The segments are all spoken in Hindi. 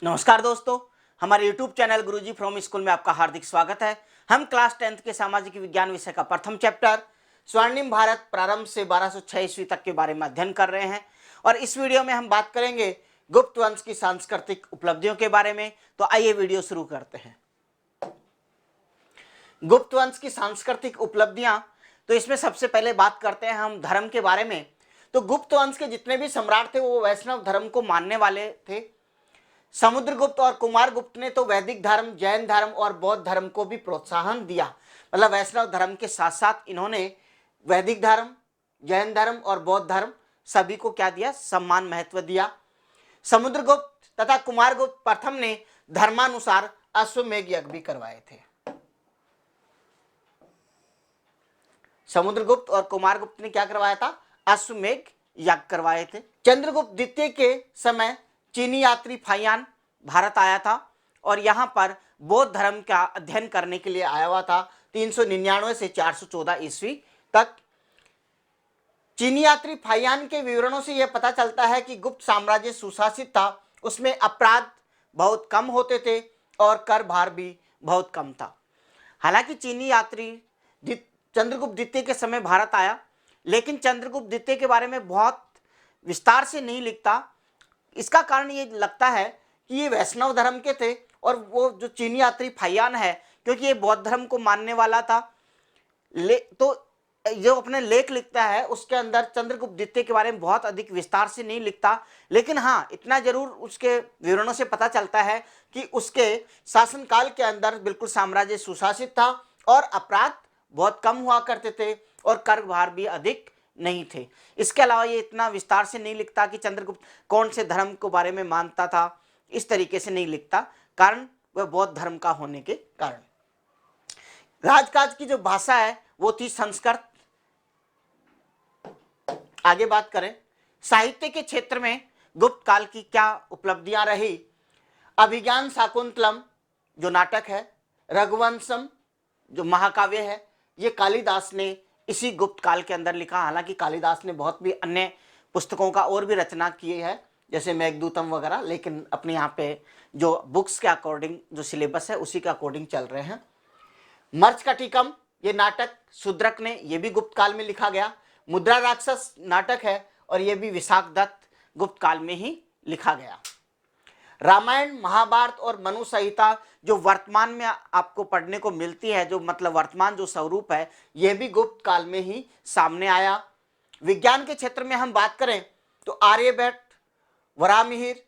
नमस्कार दोस्तों, हमारे YouTube channel Guruji from school में आपका हार्दिक स्वागत है। हम क्लास 10th के सामाजिक विज्ञान विषय का प्रथम चैप्टर स्वर्णिम भारत प्रारंभ से 1206 ईस्वी तक के बारे में अध्ययन कर रहे हैं और इस वीडियो में हम बात करेंगे गुप्त वंश की सांस्कृतिक उपलब्धियों के बारे में। तो आइए वीडियो शुरू करते हैं। गुप्त वंश की सांस्कृतिक उपलब्धियां, तो इसमें सबसे पहले बात करते हैं हम धर्म के बारे में। तो गुप्त वंश के जितने भी सम्राट थे वो वैष्णव धर्म को मानने वाले थे। समुद्रगुप्त और कुमारगुप्त ने तो वैदिक धर्म, जैन धर्म और बौद्ध धर्म को भी प्रोत्साहन दिया। मतलब वैष्णव धर्म के साथ साथ इन्होंने वैदिक धर्म, जैन धर्म और बौद्ध धर्म सभी को क्या दिया? सम्मान, महत्व दिया। समुद्रगुप्त तथा कुमारगुप्त प्रथम ने धर्मानुसार अश्वमेध यज्ञ भी करवाए थे। समुद्रगुप्त और कुमारगुप्त ने क्या करवाया था? अश्वमेध यज्ञ करवाए थे। चंद्रगुप्त द्वितीय के समय चीनी यात्री फाहियान भारत आया था और यहाँ पर बौद्ध धर्म का अध्ययन करने के लिए आया हुआ था 399 से 414 ईस्वी तक। चीनी यात्री फाहियान के विवरणों से यह पता चलता है कि गुप्त साम्राज्य सुशासित था, उसमें अपराध बहुत कम होते थे और कर भार भी बहुत कम था। हालांकि चीनी यात्री चंद्रगुप्त द्वितीय के समय भारत आया, लेकिन चंद्रगुप्त द्वितीय के बारे में बहुत विस्तार से नहीं लिखता। इसका कारण ये लगता है कि ये वैष्णव धर्म के थे और वो जो चीनी यात्री फाहियान है, क्योंकि ये बौद्ध धर्म को मानने वाला था, तो जो अपने लेख लिखता है उसके अंदर चंद्रगुप्त द्वितीय के बारे में बहुत अधिक विस्तार से नहीं लिखता। लेकिन हाँ, इतना जरूर उसके विवरणों से पता चलता है कि उसके शासनकाल के अंदर बिल्कुल साम्राज्य सुशासित था और अपराध बहुत कम हुआ करते थे और कर भार भी अधिक नहीं थे। इसके अलावा ये इतना विस्तार से नहीं लिखता कि चंद्रगुप्त कौन से धर्म के बारे में मानता था, इस तरीके से नहीं लिखता, कारण वह बौद्ध धर्म का होने के कारण। राजकाज की जो भाषा है वो थी संस्कृत। आगे बात करें साहित्य के क्षेत्र में गुप्त काल की क्या उपलब्धियां रही। अभिज्ञान शाकुंतलम जो नाटक है, रघुवंशम जो महाकाव्य है, ये कालिदास ने इसी गुप्त काल के अंदर लिखा। हालांकि कालिदास ने बहुत भी अन्य पुस्तकों का और भी रचना किए है, जैसे मेघदूतम वगैरह, लेकिन अपने यहाँ पे जो बुक्स के अकॉर्डिंग जो सिलेबस है उसी के अकॉर्डिंग चल रहे हैं। मर्चकटिकम ये नाटक शूद्रक ने, ये भी गुप्त काल में लिखा गया। मुद्रा राक्षस नाटक है और ये भी विशाखदत्त गुप्त काल में ही लिखा गया। रामायण, महाभारत और मनु संहिता जो वर्तमान में आपको पढ़ने को मिलती है, जो मतलब वर्तमान जो स्वरूप है, यह भी गुप्त काल में ही सामने आया। विज्ञान के क्षेत्र में हम बात करें तो आर्यभट्ट, वराहमिहिर,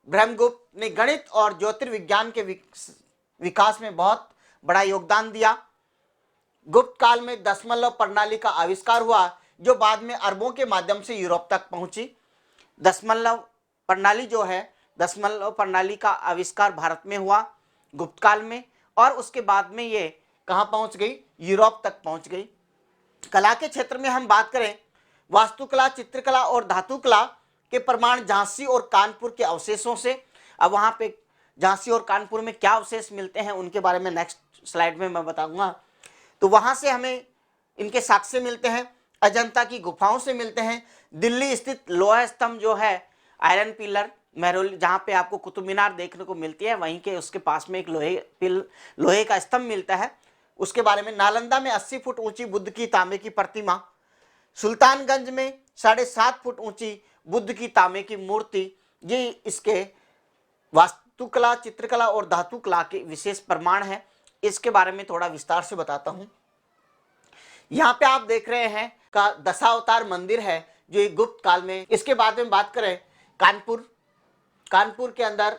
ब्रह्मगुप्त ने गणित और ज्योतिर्विज्ञान के विकास में बहुत बड़ा योगदान दिया। गुप्त काल में दशमलव प्रणाली का आविष्कार हुआ जो बाद में अरबों के माध्यम से यूरोप तक पहुंची। दशमलव प्रणाली जो है, दशमलव प्रणाली का आविष्कार भारत में हुआ गुप्त काल में और उसके बाद में ये कहाँ पहुंच गई? यूरोप तक पहुंच गई। कला के क्षेत्र में हम बात करें वास्तुकला, चित्रकला और धातुकला के प्रमाण झांसी और कानपुर के अवशेषों से। अब वहाँ पे झांसी और कानपुर में क्या अवशेष मिलते हैं उनके बारे में नेक्स्ट स्लाइड में मैं बताऊंगा। तो वहाँ से हमें इनके साक्ष्य मिलते हैं, अजंता की गुफाओं से मिलते हैं। दिल्ली स्थित लोहा स्तंभ जो है, आयरन पिलर महरौली, जहाँ पे आपको कुतुब मीनार देखने को मिलती है, वहीं के उसके पास में एक लोहे का स्तंभ मिलता है। उसके बारे में नालंदा में 80 फुट ऊंची बुद्ध की तांबे की प्रतिमा, सुल्तानगंज में 7.5 फुट ऊंची बुद्ध की तांबे की मूर्ति, ये इसके वास्तुकला, चित्रकला और धातुकला के विशेष प्रमाण है। इसके बारे में थोड़ा विस्तार से बताता हूँ। यहाँ पे आप देख रहे हैं का दशावतार मंदिर है जो एक गुप्त काल में। इसके बाद में बात करें कानपुर के अंदर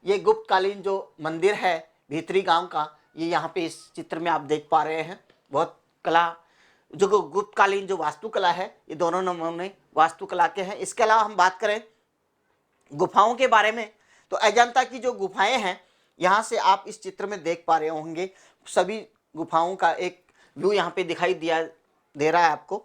ये गुप्त कालीन जो मंदिर है भीतरी गांव का, ये यहाँ पे इस चित्र में आप देख पा रहे हैं। बहुत कला जो गुप्त कालीन जो वास्तुकला है, ये दोनों नमूने वास्तुकला के हैं। इसके अलावा हम बात करें गुफाओं के बारे में तो अजंता की जो गुफाएं हैं, यहाँ से आप इस चित्र में देख पा रहे होंगे, सभी गुफाओं का एक व्यू यहाँ पे दिखाई दे रहा है आपको।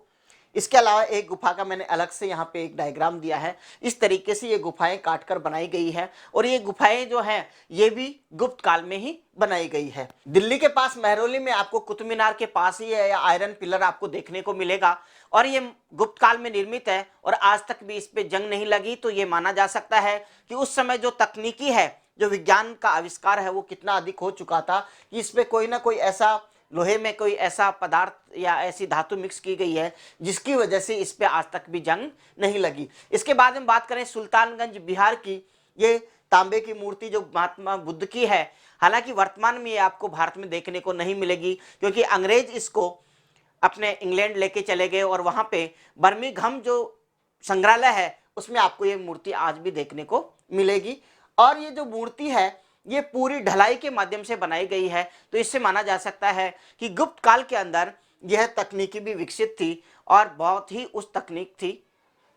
इसके अलावा एक गुफा का मैंने अलग से यहाँ पे एक डायग्राम दिया है। इस तरीके से ये गुफाएं काटकर बनाई गई है और ये गुफाएं जो हैं ये भी गुप्त काल में ही बनाई गई है। दिल्ली के पास महरौली में आपको कुतुब मीनार के पास ही है, या आयरन पिलर आपको देखने को मिलेगा और ये गुप्त काल में निर्मित है और आज तक भी इस पे जंग नहीं लगी। तो ये माना जा सकता है कि उस समय जो तकनीकी है जो विज्ञान का आविष्कार है वो कितना अधिक हो चुका था कि इसमें कोई ना कोई ऐसा लोहे में कोई ऐसा पदार्थ या ऐसी धातु मिक्स की गई है जिसकी वजह से इस पे आज तक भी जंग नहीं लगी। इसके बाद हम बात करें सुल्तानगंज बिहार की, ये तांबे की मूर्ति जो महात्मा बुद्ध की है, हालांकि वर्तमान में ये आपको भारत में देखने को नहीं मिलेगी क्योंकि अंग्रेज इसको अपने इंग्लैंड लेके चले गए और वहां पे बर्मिंघम जो संग्रहालय है उसमें आपको ये मूर्ति आज भी देखने को मिलेगी। और ये जो मूर्ति है ये पूरी ढलाई के माध्यम से बनाई गई है, तो इससे माना जा सकता है कि गुप्त काल के अंदर यह तकनीकी भी विकसित थी और बहुत ही उस तकनीक थी।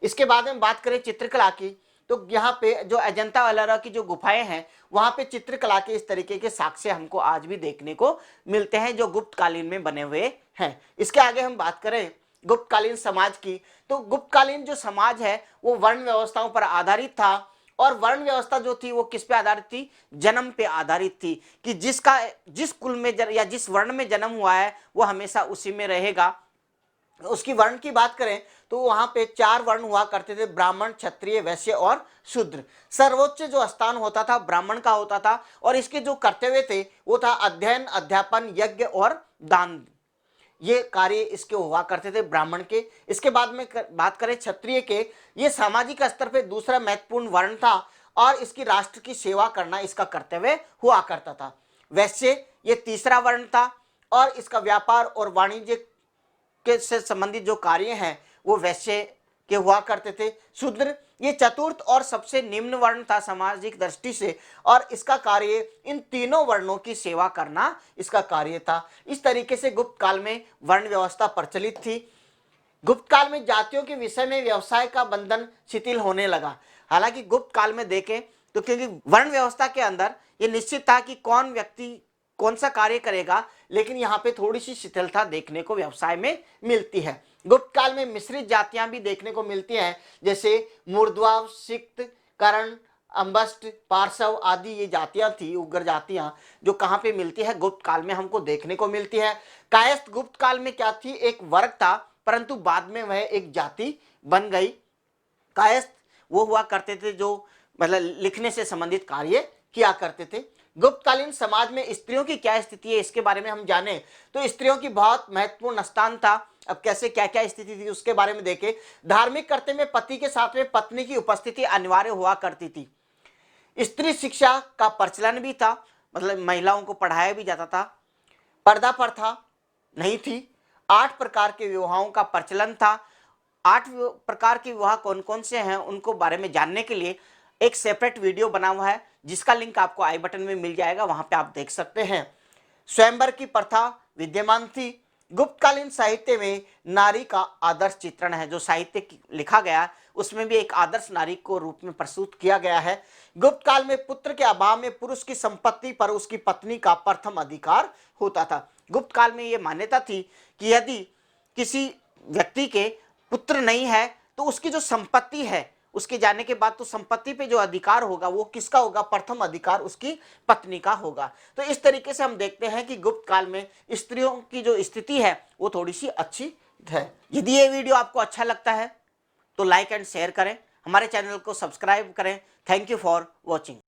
इसके बाद में बात करें चित्रकला की, तो यहाँ पे जो अजंता एलोरा की जो गुफाएं हैं वहां पे चित्रकला के इस तरीके के साक्ष्य हमको आज भी देखने को मिलते हैं जो गुप्तकालीन में बने हुए हैं। इसके आगे हम बात करें गुप्तकालीन समाज की, तो गुप्तकालीन जो समाज है वो वर्ण व्यवस्थाओं पर आधारित था और वर्ण व्यवस्था जो थी वो किस पे आधारित थी, जन्म पे आधारित थी कि जिस कुल में या जिस वर्ण में जन्म हुआ है वो हमेशा उसी में रहेगा। उसकी वर्ण की बात करें तो वहां पे 4 वर्ण हुआ करते थे, ब्राह्मण, क्षत्रिय, वैश्य और शूद्र। सर्वोच्च जो स्थान होता था ब्राह्मण का होता था और इसके जो कर्तव्य थे वो था अध्ययन, अध्यापन, यज्ञ और दान, ये कार्य इसके हुआ करते थे ब्राह्मण के। इसके बाद में बात करें क्षत्रिय के, ये सामाजिक स्तर पे दूसरा महत्वपूर्ण वर्ण था और इसकी राष्ट्र की सेवा करना इसका कर्तव्य हुआ करता था। वैश्य ये तीसरा वर्ण था और इसका व्यापार और वाणिज्य के से संबंधित जो कार्य हैं वो वैश्य के हुआ करते थे। शूद्र ये चतुर्थ और सबसे निम्न वर्ण था सामाजिक दृष्टि से और इसका कार्य इन तीनों वर्णों की सेवा करना इसका कार्य था। इस तरीके से गुप्त काल में वर्ण व्यवस्था प्रचलित थी। गुप्त काल में जातियों के विषय में व्यवसाय का बंधन शिथिल होने लगा। हालांकि गुप्त काल में देखें तो क्योंकि वर्ण व्यवस्था के अंदर ये निश्चित था कि कौन व्यक्ति कौन सा कार्य करेगा, लेकिन यहाँ पे थोड़ी सी शिथिलता देखने को व्यवसाय में मिलती है। गुप्त काल में मिश्रित जातियां भी देखने को मिलती हैं, जैसे मूर्ध्वा, सिक्त, कर्ण, अंबस्ट, पार्श्व आदि ये जातियां थी, उग्र जातियां जो कहाँ पे मिलती है, गुप्त काल में हमको देखने को मिलती है। कायस्थ गुप्त काल में क्या थी, एक वर्ग था परंतु बाद में वह एक जाति बन गई। कायस्थ वो हुआ करते थे जो मतलब लिखने से संबंधित कार्य किया करते थे। गुप्तकालीन समाज में स्त्रियों की क्या स्थिति है इसके बारे में हम जाने तो स्त्रियों की बहुत महत्वपूर्ण स्थान था। अब कैसे क्या क्या स्थिति थी उसके बारे में देखें। धार्मिक कर्तव्य में पति के साथ में पत्नी की उपस्थिति अनिवार्य हुआ करती थी। स्त्री शिक्षा का प्रचलन भी था, मतलब महिलाओं को पढ़ाया भी जाता था। पर्दा प्रथा नहीं थी। 8 प्रकार के विवाहों का प्रचलन था। 8 प्रकार के विवाह कौन कौन से हैं उनको बारे में जानने के लिए एक सेपरेट वीडियो बना हुआ है जिसका लिंक आपको आई बटन में मिल जाएगा, वहां पे आप देख सकते हैं। स्वयंवर की प्रथा विद्यमान थी। गुप्तकालीन साहित्य में नारी का आदर्श चित्रण है, जो साहित्य लिखा गया उसमें भी एक आदर्श नारी को रूप में प्रस्तुत किया गया है। गुप्त काल में पुत्र के अभाव में पुरुष की संपत्ति पर उसकी पत्नी का प्रथम अधिकार होता था। गुप्त काल में यह मान्यता थी कि यदि किसी व्यक्ति के पुत्र नहीं है तो उसकी जो संपत्ति है उसके जाने के बाद तो संपत्ति पे जो अधिकार होगा वो किसका होगा, प्रथम अधिकार उसकी पत्नी का होगा। तो इस तरीके से हम देखते हैं कि गुप्त काल में स्त्रियों की जो स्थिति है वो थोड़ी सी अच्छी है। यदि ये वीडियो आपको अच्छा लगता है तो लाइक एंड शेयर करें, हमारे चैनल को सब्सक्राइब करें। Thank you for watching.